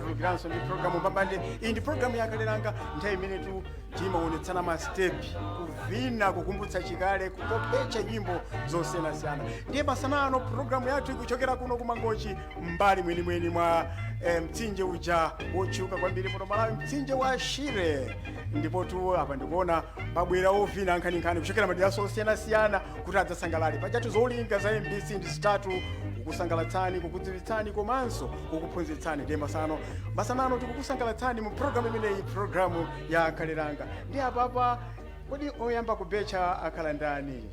tatulukiranso ndi programu mbambande. Iyi ndi programu yakalelanga nthawi imene timaonetsana ma step kuvina kukumbutsa chikale kukopecha nyimbo zosiyanasiyana. Ndiye masanano programu yathu ikuchokera kuno kumangochi mbali mwenimweni mwa mtsinje uja wochuka kwambiri muno Malawi, mtsinje wa Shire. Ndipo tu apa ndikuona pabwera ovina nkhaninkhani kuchokera madera osiyanasiyana kuti adzasangalale pajatu zolinga za MBC ndi zitatu kukusangalatsani, kukudziwitsani komanso kukuphunzitsani. Ndiye masanano tikukusangalatsani mu programu imeneyi, programu ya kalelanga. Ndi apapa kodi oyamba kubecha akhala ndani?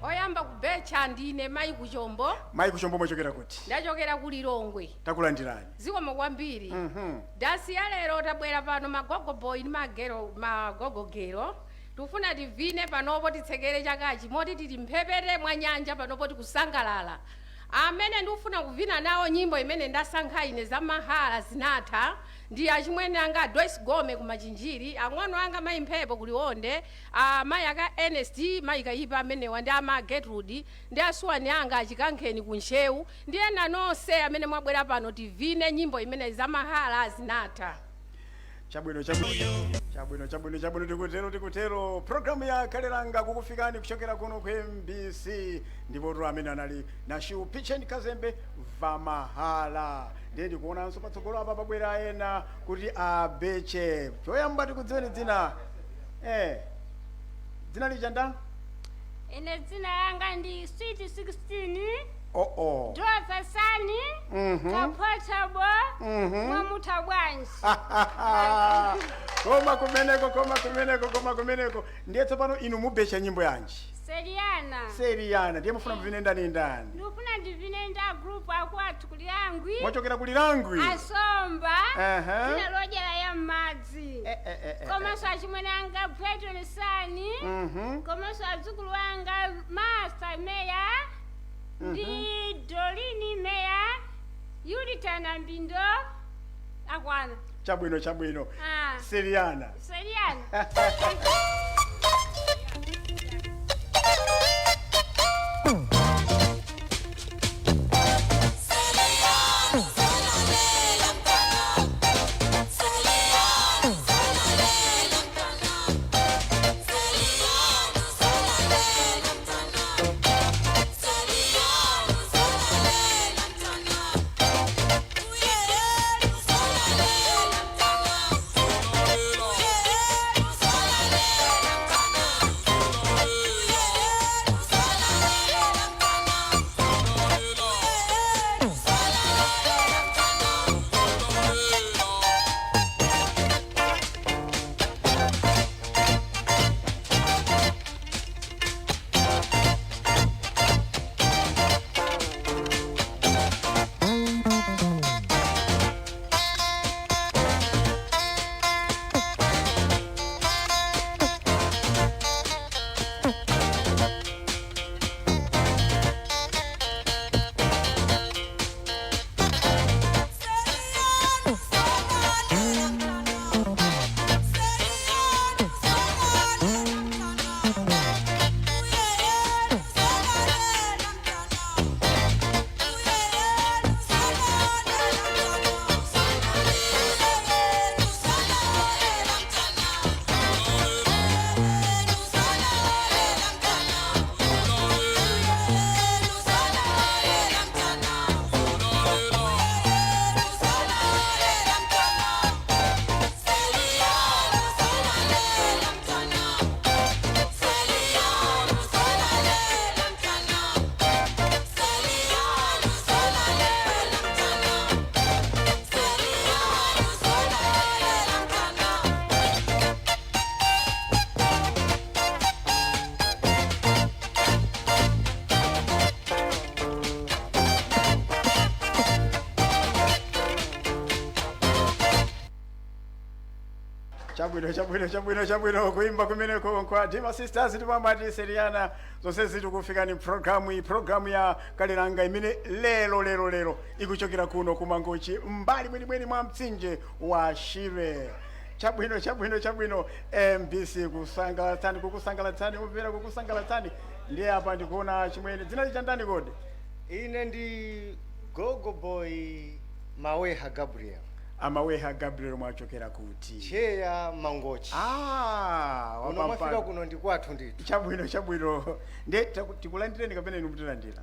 Oyamba kubecha ndine Mayi Kuchombo. Mayi Kuchombo mwachokera kuti? Ndachokera ku Lilongwe. Takulandirani. Zikomo kwambiri. Dasi ya lero tabwera pano magogo boy ndi magogo gero. Tufuna tivine panopo titsekere chakachi moti titi mphepete mwa nyanja panopo tikusangalala. Amene ndikufuna kuvina nawo nyimbo imene ndasankha ine za mahala zinatha ndi achimwene anga Joyce Gome kumachinjiri, ang'ono anga Mayi Mphepo kuliwonde, mayi aka NST, mayi Kayipa amenewa ndi ama Gertrude ndi asuwani anga achikankheni kunshewu ndi ena nonse amene mwabwera pano tivine nyimbo imene za mahala zinatha. Chabwino tikutero programu ya kalelanga kukufikani kuchokera kuno ku MBC. Ndipo tu amene anali na Shiu Pichen Kazembe vamahala. Ndiye ndikuonanso patsogolo apa pabwera ena kuti abeche. Choyamba tikudziweni dzina. Dzina lichanda? Ine dzina yanga ndi Sweet 16. Dota Sani. Kapotabo. Mwamuta bwanji. Koma kumeneko. Ndiye tsopano inu mubecha nyimbo yanji? Seriana. Ndiye mufuna mvine ndani? Ndifuna ndivine nda group akwatu kulilangwi. Mwachokera kulilangwi? Asomba. Tina lojera ya madzi. Komanso achimwene anga Petro Sani. Komanso adzukulu wanga Master Meya. Ndi Dolini Meya. Yulitana Mbindo. Akwana. Chabwino. Seriana. Chabwino kuimba kumeneko kwa Dima Sisters tipambati Seriana zonse zitu kufikani programu ya kalelanga imene lero ikuchokera kuno kumangochi mbali mwenimweni mwa mtsinje wa Shire. Chabwino MBC kukusangalatsani umvera kukusangalatsani. Ndiye apa ndikuona chimwene dzina lichandani kodi? Ine ndi Gogo Boy Maweha Gabriel. amaweha Gabriel mwachokera kuti cheya mangochi uno mwafika kuno ndi kwathu ndithu chabwino nde tikulandireni kapena inu mutilandira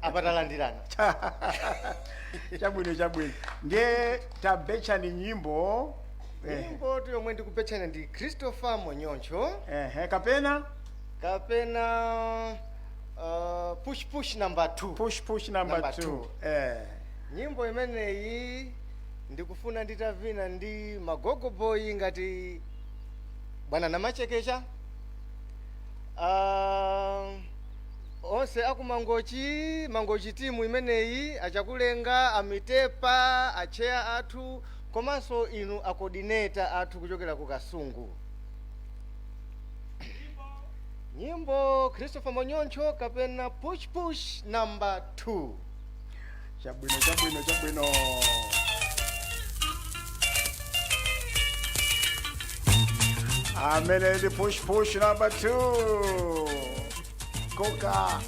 apatalandirana chabwino ndiye tabechani nyimbo yomwe ndikupechana ndi Christopher Monyoncho kapena push number 2 push number 2 nyimbo imeneyi ndikufuna nditavina ndi Magogo Boy ngati bwana Namachekecha onse akumangochi timu imeneyi achakulenga amitepa acheya athu komanso inu coordinator athu kuchokera ku Kasungu. Nyimbo Christopher Monyoncho kapena push number 2. Chabwino. Amene ndi push number 2. Coca.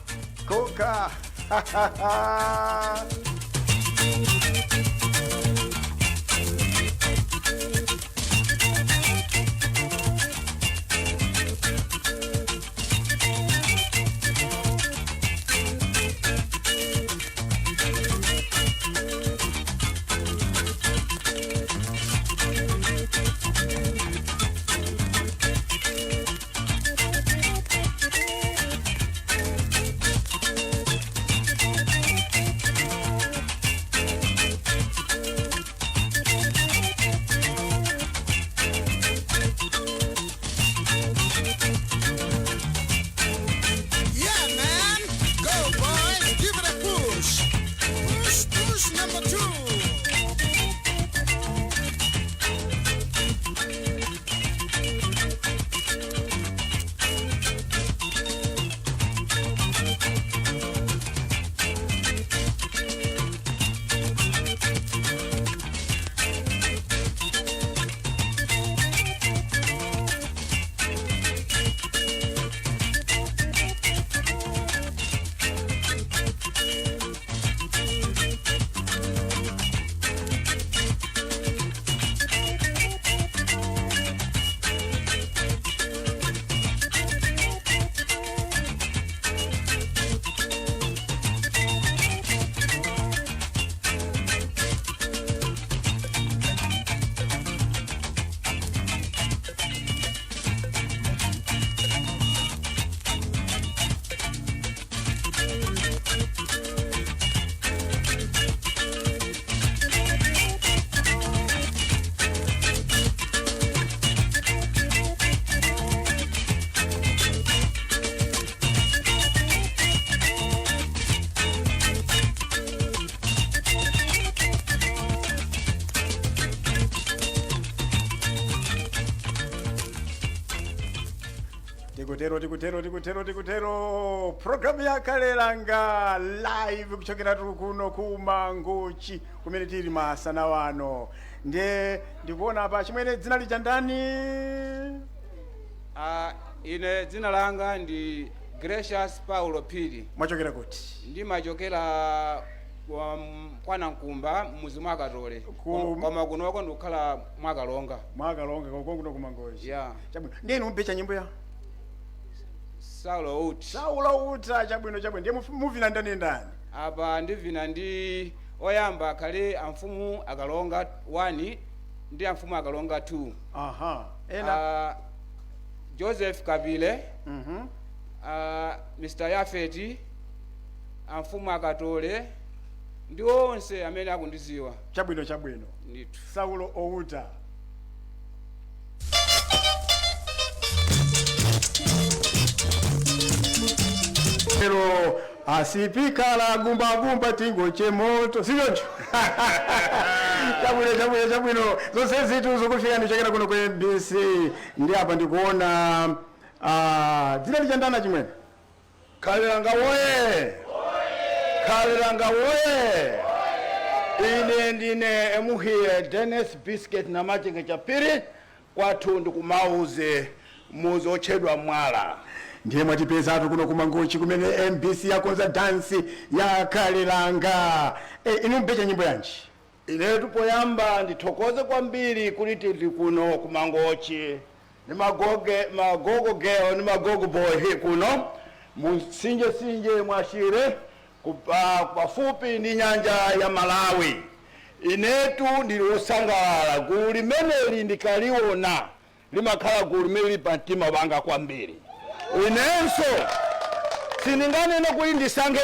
Tikutero programu yakalelanga live kuchokera kuno ku Mangochi kumene tili masana wano ndikuona apa chimene dzina lija ndani ine dzina langa ndi Gracious Paulo Phiri. Mwachokera kuti? Ndimachokera kwa Nankumba muzi mwa Katole koma kunoko ndikukhala Mwakalonga kuno ku Mangochi. Yeah. Chabwino ndinu mbecha nyimbo ya Saulo Uta chabwino ndiye muvina ndani apa ndivina ndi oyamba kale amfumu Akalonga 1 ndi amfumu Akalonga 2. Ena Joseph Kabile Mr. Yafeti amfumu Akatole ndi onse amene akundiziwa. Chabwino Ndithu Saulo Outa. Pero asipikala gumba tingoche moto sijonjo. Chabwino zonse zitu zokufika ndichokera kuno ku MBC ndi apa ndikuona dzina lichandana chimwene Kalelanga woye ine ndine emuhiye Dennis Biscuit na Namachekecha Phiri kwathu ndikumauze muzi otchedwa Mwala. Ndiye mwatipeza atu kuno ku Mangochi kumene MBC yakonza dansi ya Kalelanga. Inu mbecha nyimbo yanji? Inetu poyamba ndithokoze kwambiri kuti tili kuno kumangochi ni magogo girl ni magogo boy kuno musinje mwashire pafupi ndi nyanja ya Malawi. Inetu ndili osangalala gulu limeneli ndikaliona limakhala gulu limene pantima wanga kwambiri. Inenso sininganene kuti ndisange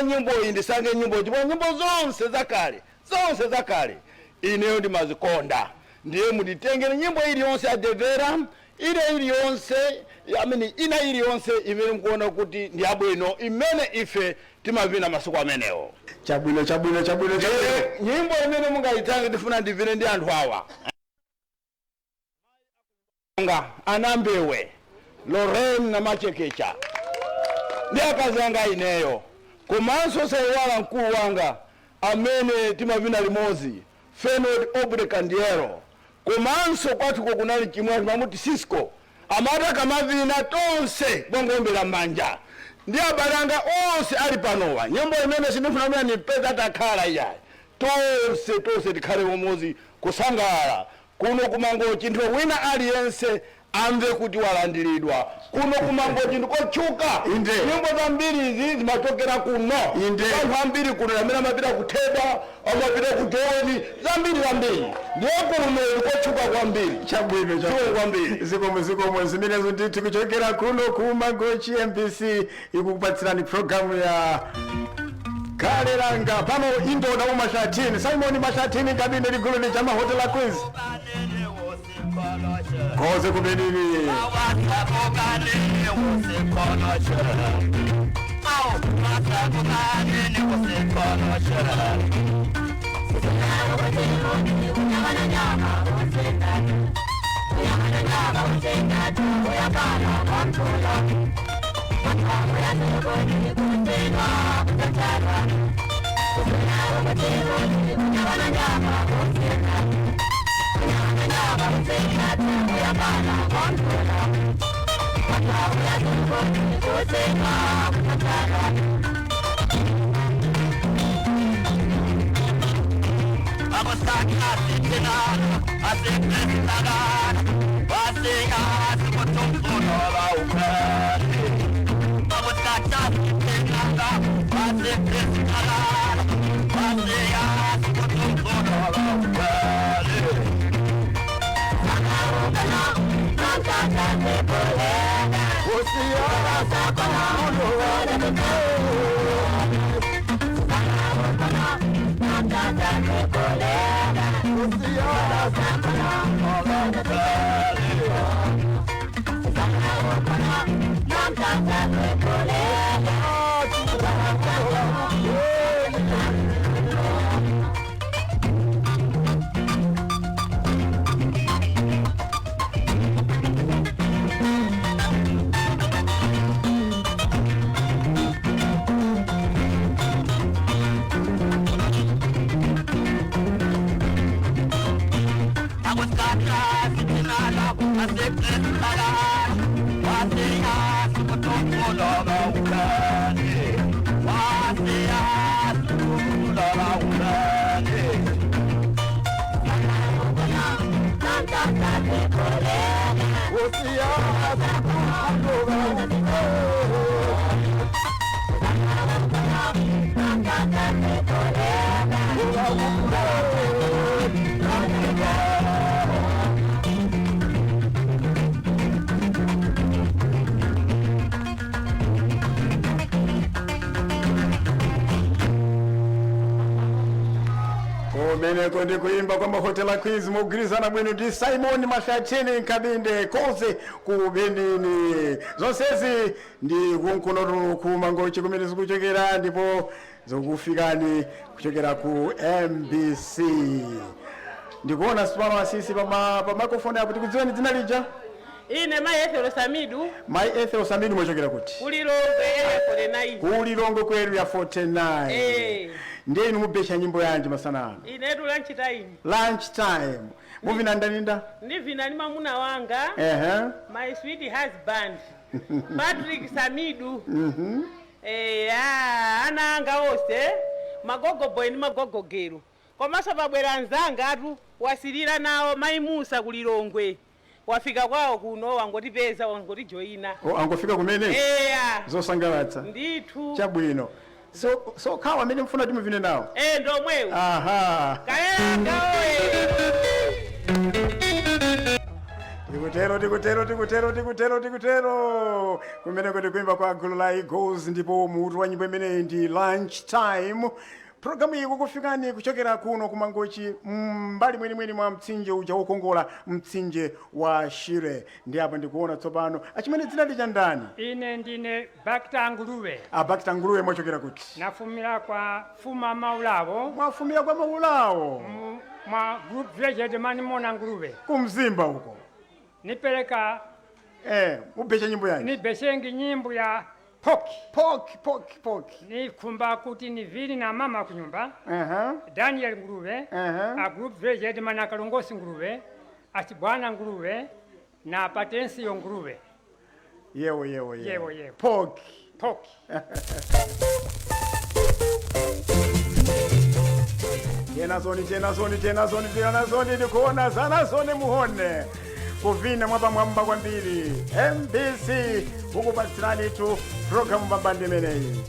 nyimbo ndipo nyimbo zonse zakale ineyo ndimazikonda. Ndiye munditengere nyimbo iliyonse adevera iliyonse ina iliyonse imene mkuona kuti ndi abwino imene ife timavina masiku amenewo. Chabwino. Nyimbo imene mungayitange ndifuna ndivine ndi anthu awa. Anambewe Lorraine na Machekecha ndi akazi anga ineyo komanso sayiwala mkulu wanga amene timavina limodzi Fenod Obre Candiero komanso kwatuko kunali chimwe mamuti Cisco amata kamavina tonse bongombera manja ndi abalanga onse ali panowa. Nyimbo imene sinifuna mwana nipeza takhala iyayi tonse tikhale umodzi kusangala kuno kumangochi ndiwo wina aliyense amve kuti walandiridwa kuno kumangochi ndikochuka. Nyimbo zambiri izi zimatokera kuno anthu ambiri kuno amene amapita kutheba amapita kujoni zambiri ndiye kuno ndikochuka kwambiri. Chabwino kwambiri. Zikomo zimenezo ndithu kuchokera kuno kumangochi MBC ikukupatsirani programu ya Kalelanga pano indoda umashatini Simon Mashatini kabinde ligulu ni chama Hotel Quiz koze kubenini Meneko ndi kuimba kwa Hotel Quiz mugwirizana bwino ndi Simon Mashatini kabinde koze ku Benini. Zonsezi ndi kunkuno ku Mangochi kumene zikuchokera ndipo zikufikani kuchokera ku MBC. Ndikuona sipano asisi pa microphone apo tikudziweni dzina lija? Ine Mai Ethel Samidu. Mai Ethel Samidu mwachokera kuti? Kulilongwe kwelu ya 49. Ndiye inu mubesha nyimbo yanji masana ano? Inetu lunch time. Muvina ndaninda? Ndivina ni mamuna wanga. My sweet husband. Patrick Samidu. Ana anga ose. Magogo boy ni magogo girl. komanso pabwera anzanga atu wasilira nawo maimusa kulilongwe wafika kwawo kuno wangotipeza wangotijoyina angofika kumene eya zosangalatsa ndithu chabwino so khawa amene mfuna timuvine nawo ndomwewo aha Kalelanga oye tikutero kumene kuti kuimba kwa gulu la Eagles ndipo mutu wa nyimbo imeneyi ndi lunch time. Programu iyi kukufikani kuchokera kuno kumangochi mbali mwenimweni mwa mtsinje uja wokongola mtsinje wa Shire. Ndi apa ndikuona tsopano achimene dzina lija ndani? Ine ndine Bakta Nguruwe. Bakta Nguruwe mwachokera kuti? Nafumira kwa Fuma Maulawo. Mwafumira kwa Maulawo? Mwa group village mani mona Nguruwe. Kumzimba huko? Nipeleka mubesha nyimbo yani? Nibeshengi nyimbo ya Poki. Ni kumba kuti ni vili na mama kunyumba. Daniel Nguruwe. A group village mani akalongosi Nguruwe. Achibwana Nguruwe. Na Patensio Nguruwe. Yewo. Poki. Tena zoni ndikuona zana zone muhone kuvina mwapa mwamba kwambiri MBC ukupatsirani tu programu mbambande imeneyi.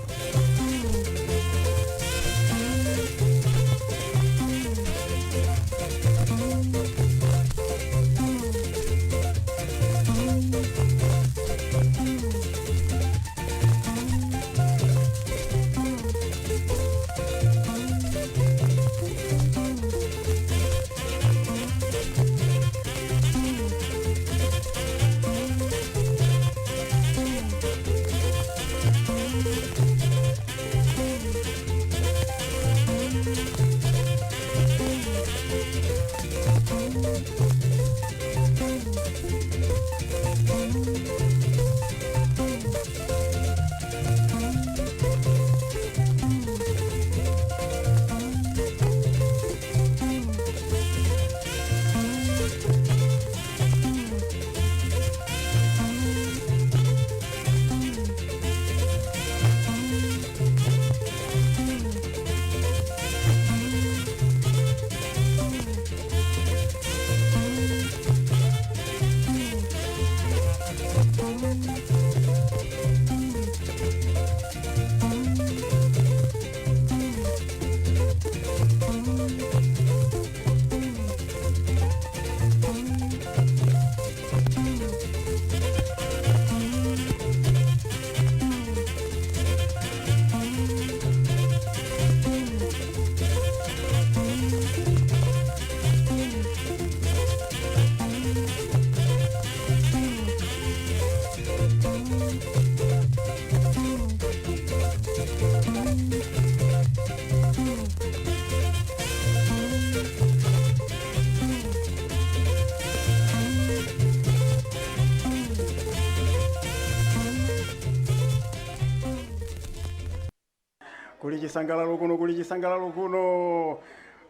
Kuli chisangalalo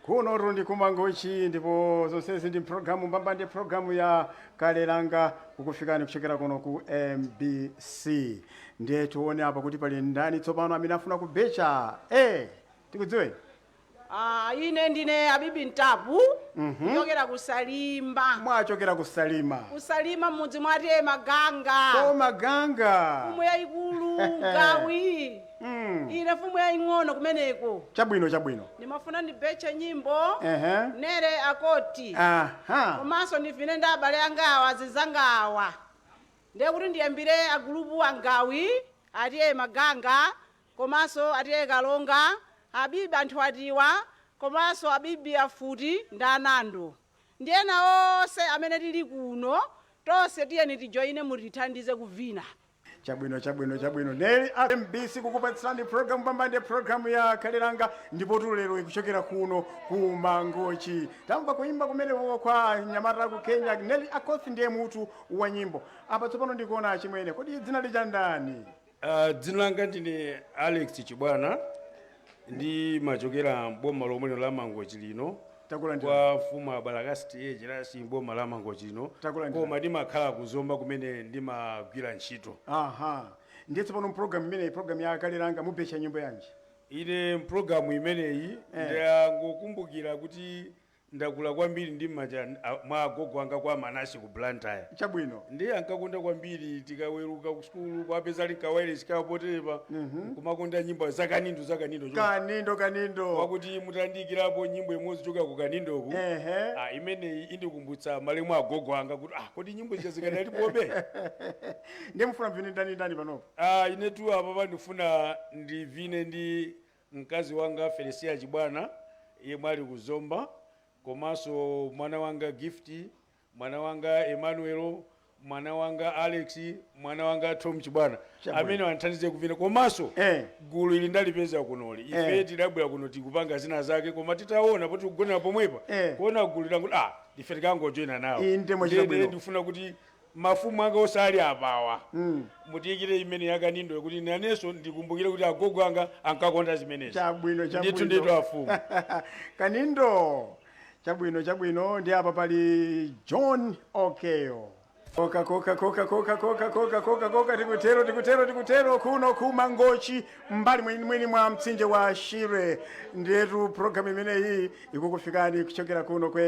kuno rundi kumangochi ndipo zonsezi ndi programu mbambande programu ya Kalelanga kukufikani kuchokera kuno ku MBC. Ndiye tuone apa kuti pali ndani tsopano amene afuna kubecha tikudziwe. Ine ndine Abibi Ntapu kuchokera kusalimba. Mwachokera kusalima? Kusalima mudzi mwati Maganga. Maganga fumu yayikulu Gawi. Ine fumu yaying'ono kumeneko. Chabwino ndimafuna ndibeche nyimbo Nere Akoti. Komanso ndivine ndi abale angawa azizangawa ndiye kuti ndiyambire agulupu angawi atiye Maganga komanso atiye Kalonga Habibi anthu atiwa komanso Habibi afuti ndi Anando ndiye na onse amene tili kuno tonse tiyeni tijoine mutithandize kuvina. Chabwino Neli MBC kukupatsirani programu mbambande programu ya Kalelanga ndipo tulero ikuchokera kuno kumangochi. Tamva kuimba kumene kwa nyamata ku Kenya Neli Akothi ndiye mutu wa nyimbo. Apa tsopano ndikuona chimwene kodi dzina lija ndani? Dzina langa ndine Alex Chibwana ndi machokera boma lomwe la Mangochi lino. Kwa fuma Balagasti ejirasi boma la Mangochi lino. Koma ndimakhala kuzomba kumene ndimagwira ntchito. Ndiye tsopano program imene program ya Kalelanga mubecha nyimbo yanji? ine mpulogalamu imeneyi ndangokumbukira kuti ndakula kwambiri ndi m'manja mwa agogo anga kwa Manase ku Blantyre. Chabwino. Ndiye ankakonda kwambiri tikaweruka ku skulu kwapeza likawere chikawa potepa kumakonda nyimbo zakanindo kanindo wakuti mutandikirapo nyimbo imodzi choka ku kanindoku imeneyi indikumbutsa malemu agogo anga kuti kodi nyimbo izo zikanalipobe. Ndiye mufuna mvine ndani panopo? Inetu apa pandifuna ndivine ndi mkazi wanga Felicia Chibwana yemwe ali kuzomba, komanso mwana wanga Gifty, mwana wanga Emmanuel, mwana wanga Alex, mwana wanga Tom Chibwana amene wanthandize kuvina, komanso gulu ili ndalipeza kunoli ife tidabwera kuno tikupanga zina zake, koma titaona poti kugonera pomwepa kuona gulu langu ife tikangojoina nawo. Ndiye ndifuna kuti mafumu anga osali apawa mutiyikire imene yakanindo yokuti nanenso ndikumbukire kuti agogo anga ankakonda zimenezi. Chabwino nditu afumu kanindo. Chabwino ndi apa pali John Okeyo. Koka tikutero kuno kumangochi mbali mweni mwa mtsinje wa Shire. Ndiyetu programu imeneyi ikukufikani kuchokera kuno kwa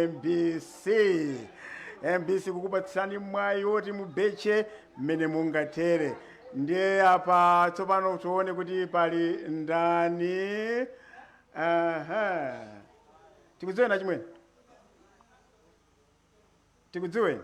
MBC kukupatsani mwayi woti mubeche mmene mungatere. Ndiye apa tsopano tuone kuti pali ndani. Tikudziwe na chimwene? Tikudziwe?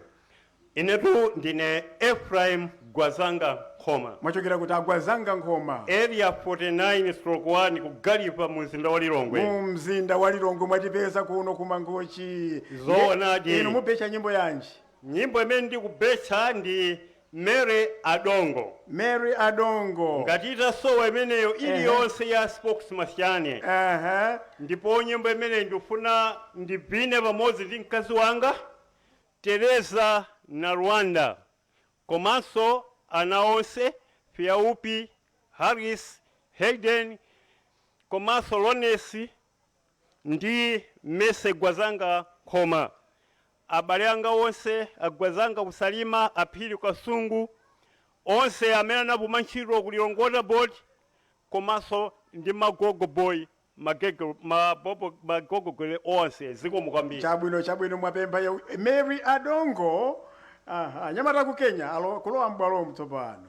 Inetu ndine Ephraim Gwazanga Nkhoma. Mwachokera kuti Gwazanga Nkhoma. Area 49/1 kugalipa mu mzinda wa Lilongwe. Mu mzinda wa Lilongwe mwatipeza kuno kumangochi. Zoona di. Inu mubecha nyimbo yanji? Nyimbo imene ndikubecha ndi Mary Adongo. Mary Adongo. Ngatita sowa imeneyo iliyonse ya spokesmasiyane. Ndipo nyimbo imene ndifuna ndibine pamodzi ndi mkazi wanga Teresa na Rwanda, komanso ana onse Fiaupi, Harris, Hayden, komanso Lonesi ndi Mese Gwazanga Nkhoma. Abale anga onse agwazanga kusalima aphiri kwa sungu onse amene anapuma ntchito ku Lilongwe board, komanso ndi magogo boy magogo gole onse zikomo kwambiri. Chabwino mwapempha ya Mary Adongo. Nyamata ku Kenya kulowa mbwalo mtsopano.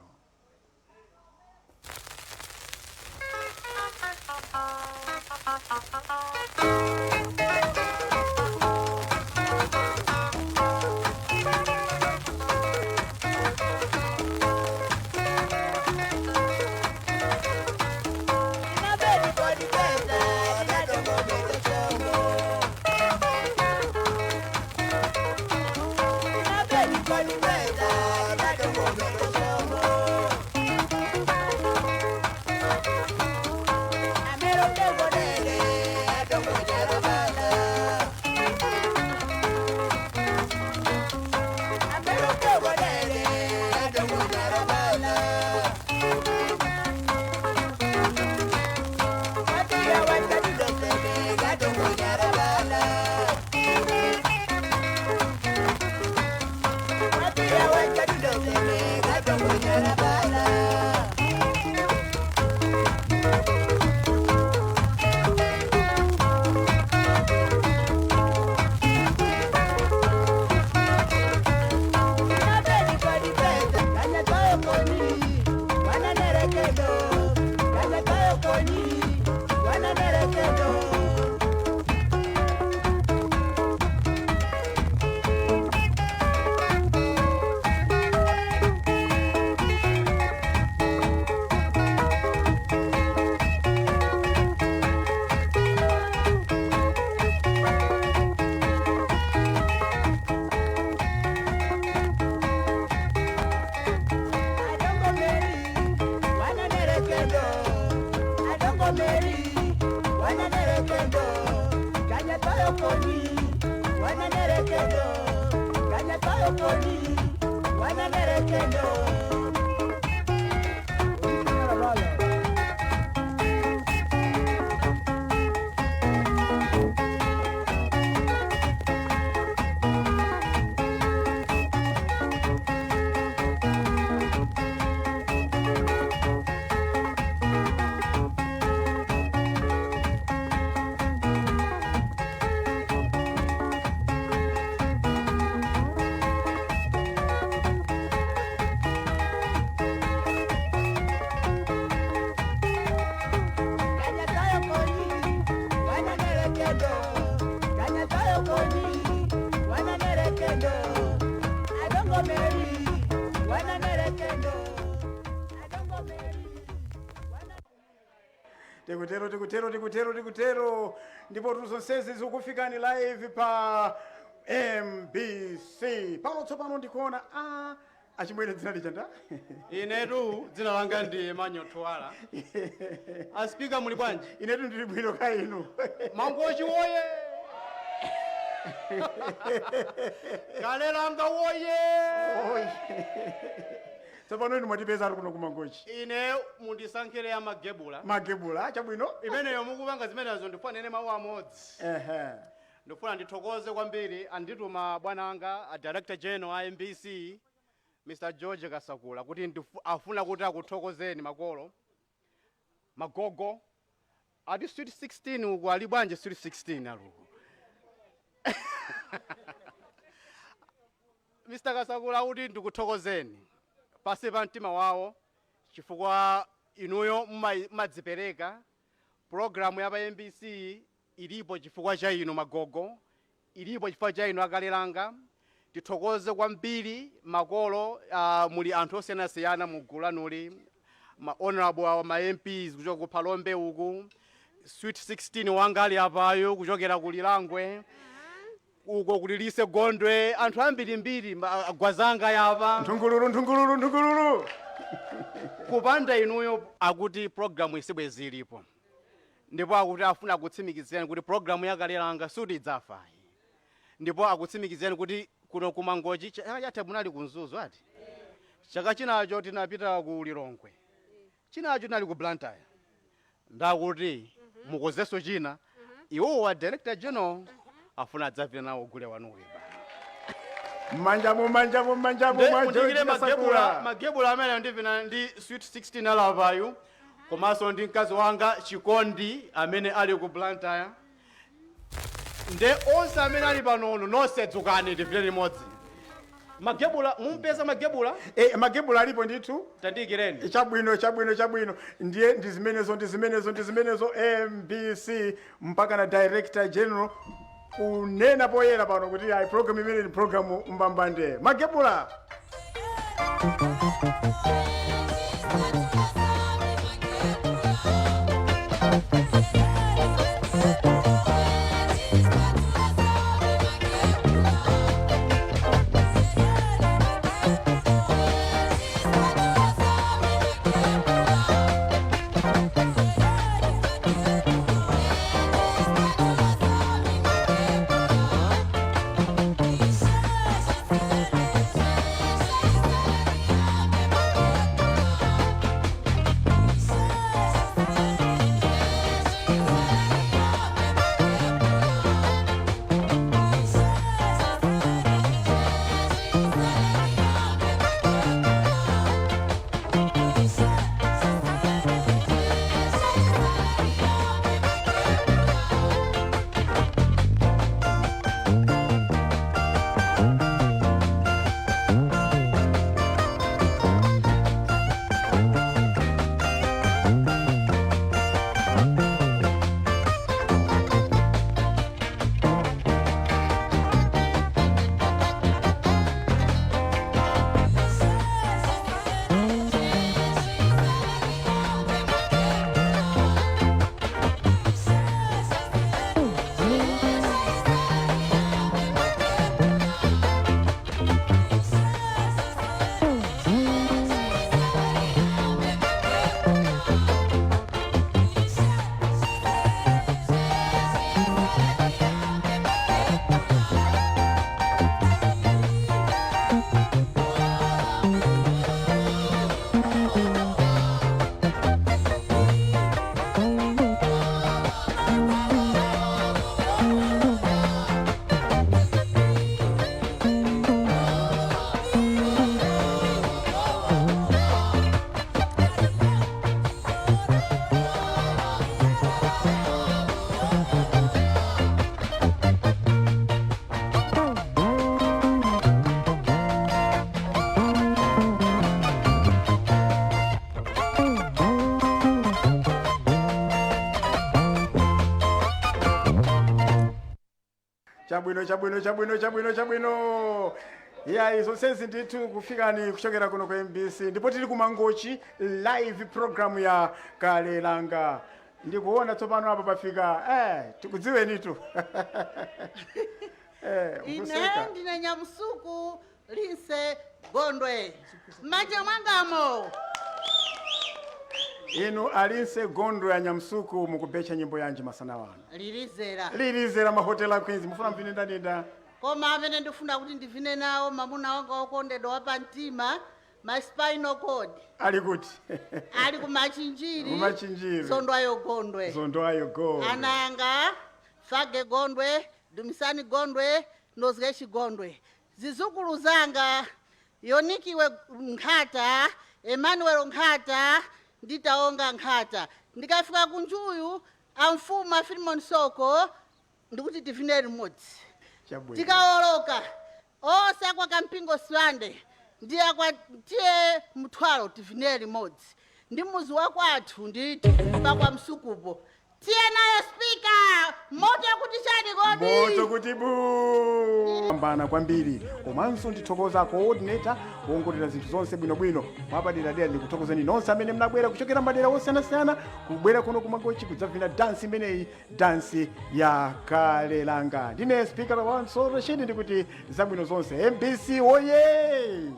kendo adongo meri wana mere kendo adongo meri tikutero ndipo tuzonsezi zikufikani live pa MBC pano tsopano ndikuona achimwere dzina lichanda inetu dzina langa ndi Manyotwala. Aspika muli bwanji? Inetu ndili bwino ka inu Mangochi woye Kalelanga woye tsopano inu mwatipeza ari kuno kumangochi ine mundisankhire ya magebula chabwino imeneyo mukupanga zimenezo ndifanene mawu amodzi. Ndifuna ndithokoze kwambiri andituma bwana anga a Director General a MBC Mr. George Kasakula kuti afuna kuti akuthokozeni makolo magogo ati street 16 uku ali bwanje street 16 aluku Mr. Kasakula kuti ndikuthokozeni pasi pa mtima wawo chifukwa inuyo madzipereka programu ya pa MBC ilipo chifukwa cha inu magogo ilipo chifukwa cha inu akalelanga. Tithokoze kwambiri makolo muli anthu osiyanasiyana mugulu lanuli ma honorable wa ma MPs kuchoka ku Phalombe uku Sweet 16 wanga ali apayo kuchokera ku Lilangwe uko kulilise Gondwe anthu ambirimbiri agwazanga yapa nthungululu kupanda inuyo akuti programu isibwe zilipo ndipo akuti afuna kutsimikizeni kuti programu yakalelanga sudidzafa ndipo akutsimikizeni kuti kuno kumangochi yathe munali kunzuzu ati chaka chinacho tinapita ku Lilongwe chinacho tinali ku Blantyre ndakuti mukozeso china iwo wa Director General afuna adzapita nawo gule wanuwe manjamo ndikire magebula amene ndivina ndi Sweet 16 alapayu komanso ndi mkazi wanga Chikondi amene ali ku Blantyre nde onse amene ali panono nonse dzukani tivile limodzi magebula mumpeza magebula magebula alipo ndithu tandikireni chabwino ndiye ndizimenezo MBC mpaka na Director General unena poyera pano kuti ayi program imene ni program mbambande magebula chabwino ya izo sezi ndithu kufikani kuchokera kuno kwa MBC ndipo tili kumangochi live program ya kale langa ndikuona tsopano apa pafika tikudziweni tu ine ndine Nyamsuku Linse Gondwe manje mwangamo inu Alinse Gondwe ya Nyamsuku mukubecha nyimbo yanji masana wanu lirizera mahotela Queens mufuna mvine ndanida koma amene ndifuna kuti ndivine nawo mamuna wanga okondedwa wapamtima my spinal cord ali kuti ali kumachinjiri Zondwayo Gondwe ana anga Fage Gondwe Dumisani Gondwe Nozgeshi Gondwe zizukulu zanga Yonikiwe Nkhata Emmanuel Nkhata nditaonga Nkhata ndikafika kunjuyu amfuma Filimon Soko ndikuti tivine limodzi tikaoloka osakwa kampingo swande ndiye kwatie mthwalo tivine limodzi ndi muzi wakwathu nditi pakwa Msukupo tiye nayo speaker moto kuti chani kodi moto kuti bu mbana kwambiri komanso ndithokoza coordinator wongolera zinthu zonse bwinobwino mwapadera ndikuthokozeni nonse amene mnabwera kuchokera madera osiyanasiyana kubwera kuno kumangochi kudzavina dansi imeneyi dansi ya kale langa ndine speaker wa Soul Rashid ndikuti zabwino zonse MBC oye